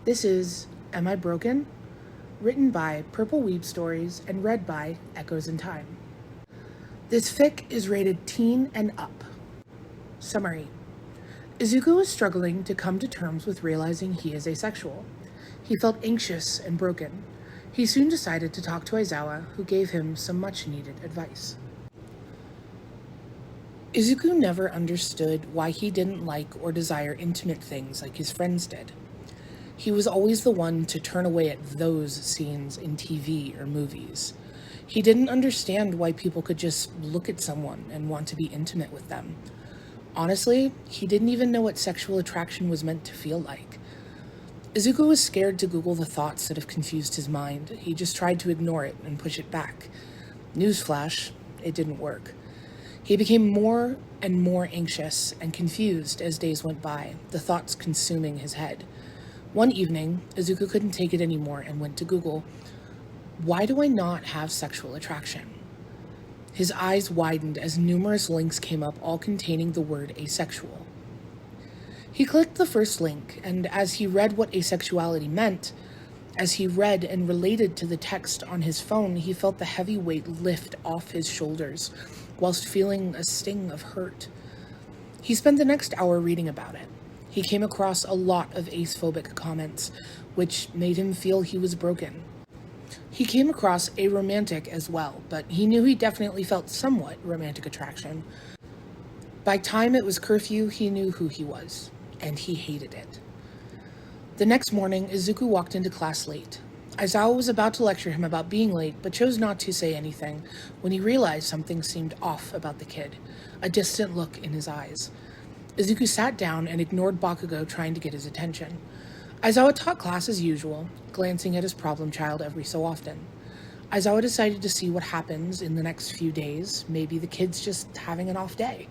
This is Am I Broken? Written by PurpleWeebStories and read by Echoes in Time. This fic is rated teen and up. Summary. Izuku is struggling to come to terms with realizing he is asexual. He felt anxious and broken. He soon decided to talk to Aizawa, who gave him some much-needed advice. Izuku never understood why he didn't like or desire intimate things like his friends did. He was always the one to turn away at those scenes in TV or movies. He didn't understand why people could just look at someone and want to be intimate with them. Honestly, he didn't even know what sexual attraction was meant to feel like. Izuku was scared to Google the thoughts that have confused his mind. He just tried to ignore it and push it back. Newsflash, it didn't work. He became more and more anxious and confused as days went by, the thoughts consuming his head. One evening, Izuku couldn't take it anymore and went to Google, "Why do I not have sexual attraction?" His eyes widened as numerous links came up, all containing the word asexual. He clicked the first link, and as he read what asexuality meant, as he read and related to the text on his phone, he felt the heavy weight lift off his shoulders, whilst feeling a sting of hurt. He spent the next hour reading about it. He came across a lot of ace-phobic comments, which made him feel he was broken. He came across aromantic as well, but he knew he definitely felt somewhat romantic attraction. By time it was curfew, he knew who he was, and he hated it. The next morning, Izuku walked into class late. Aizawa was about to lecture him about being late, but chose not to say anything when he realized something seemed off about the kid, a distant look in his eyes. Izuku sat down and ignored Bakugo trying to get his attention. Aizawa taught class as usual, glancing at his problem child every so often. Aizawa decided to see what happens in the next few days. Maybe the kid's just having an off day.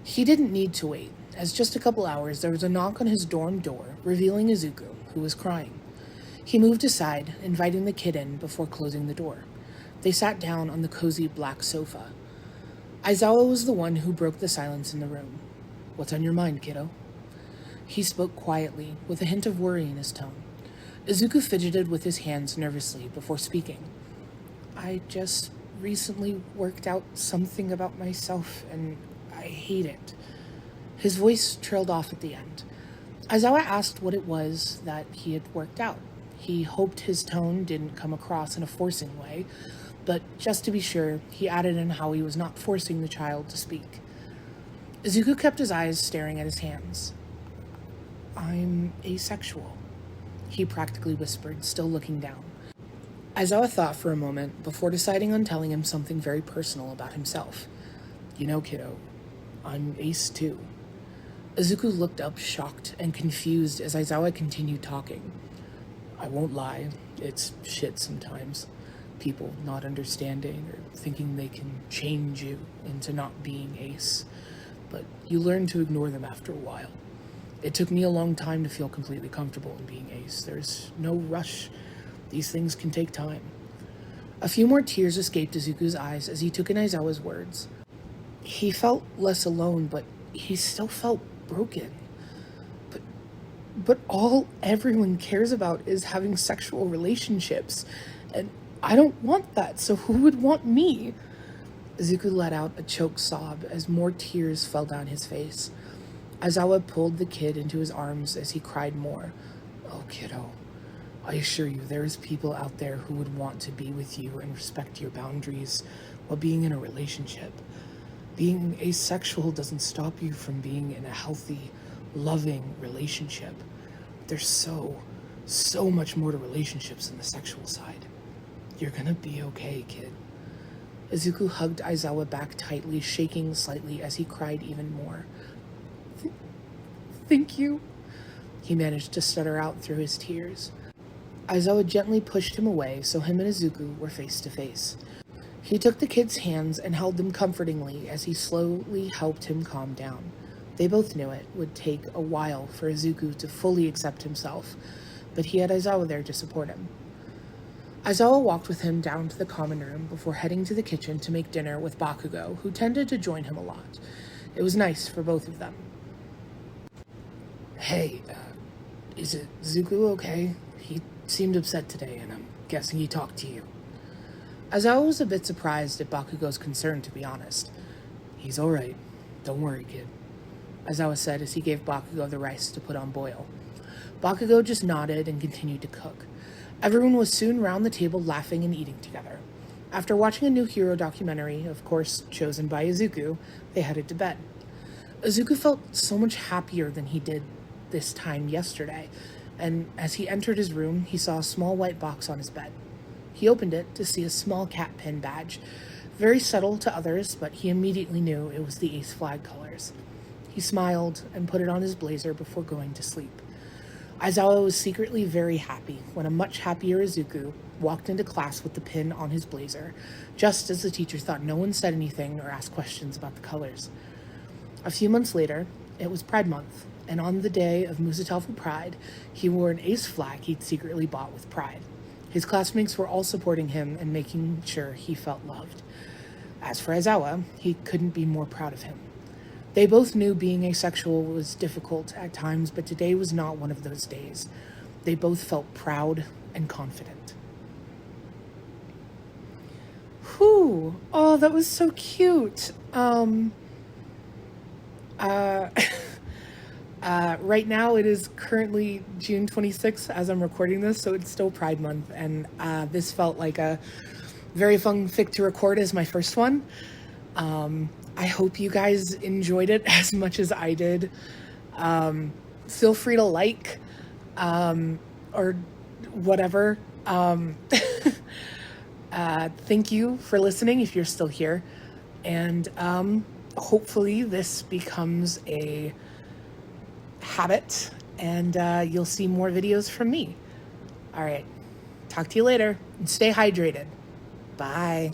He didn't need to wait, as just a couple hours there was a knock on his dorm door, revealing Izuku, who was crying. He moved aside, inviting the kid in before closing the door. They sat down on the cozy black sofa. Aizawa was the one who broke the silence in the room. "What's on your mind, kiddo?" He spoke quietly, with a hint of worry in his tone. Izuku fidgeted with his hands nervously before speaking. "I just recently worked out something about myself, and I hate it." His voice trailed off at the end. Aizawa asked what it was that he had worked out. He hoped his tone didn't come across in a forcing way, but just to be sure, he added in how he was not forcing the child to speak. Izuku kept his eyes staring at his hands. "I'm asexual," he practically whispered, still looking down. Aizawa thought for a moment before deciding on telling him something very personal about himself. "You know, kiddo, I'm ace too." Izuku looked up shocked and confused as Aizawa continued talking. "I won't lie, it's shit sometimes. People not understanding or thinking they can change you into not being ace. But you learn to ignore them after a while. It took me a long time to feel completely comfortable in being ace. There's no rush. These things can take time." A few more tears escaped Izuku's eyes as he took in Aizawa's words. He felt less alone, but he still felt broken. But all everyone cares about is having sexual relationships, and I don't want that, so who would want me? Izuku let out a choked sob as more tears fell down his face. Aizawa pulled the kid into his arms as he cried more. "Oh, kiddo, I assure you there is people out there who would want to be with you and respect your boundaries while being in a relationship. Being asexual doesn't stop you from being in a healthy, loving relationship. There's so much more to relationships than the sexual side. You're gonna be okay, kid." Izuku hugged Aizawa back tightly, shaking slightly as he cried even more. Thank you," he managed to stutter out through his tears. Aizawa gently pushed him away so him and Izuku were face to face. He took the kid's hands and held them comfortingly as he slowly helped him calm down. They both knew it would take a while for Izuku to fully accept himself, but he had Aizawa there to support him. Aizawa walked with him down to the common room before heading to the kitchen to make dinner with Bakugo, who tended to join him a lot. It was nice for both of them. "Hey, Is it Izuku okay? He seemed upset today, and I'm guessing he talked to you. Aizawa was a bit surprised at Bakugo's concern, to be honest. He's alright. Don't worry, kid, Aizawa said as he gave Bakugo the rice to put on boil. Bakugo just nodded and continued to cook. Everyone was soon round the table laughing and eating together. After watching a new hero documentary, of course chosen by Izuku, they headed to bed. Izuku felt so much happier than he did this time yesterday, and as he entered his room, he saw a small white box on his bed. He opened it to see a small cat pin badge, very subtle to others, but he immediately knew it was the Ace flag colors. He smiled and put it on his blazer before going to sleep. Aizawa was secretly very happy when a much happier Izuku walked into class with the pin on his blazer, just as the teacher thought no one said anything or asked questions about the colors. A few months later, it was Pride Month, and on the day of Musatafu Pride, he wore an Ace flag he'd secretly bought with pride. His classmates were all supporting him and making sure he felt loved. As for Aizawa, he couldn't be more proud of him. They both knew being asexual was difficult at times, but today was not one of those days. They both felt proud and confident. Whew! Oh, that was so cute. Right now it is currently June 26th as I'm recording this, so it's still Pride Month, and this felt like a very fun fic to record as my first one. I hope you guys enjoyed it as much as I did. Feel free to like, or whatever. Thank you for listening if you're still here. And hopefully this becomes a habit and you'll see more videos from me. All right. Talk to you later and stay hydrated. Bye.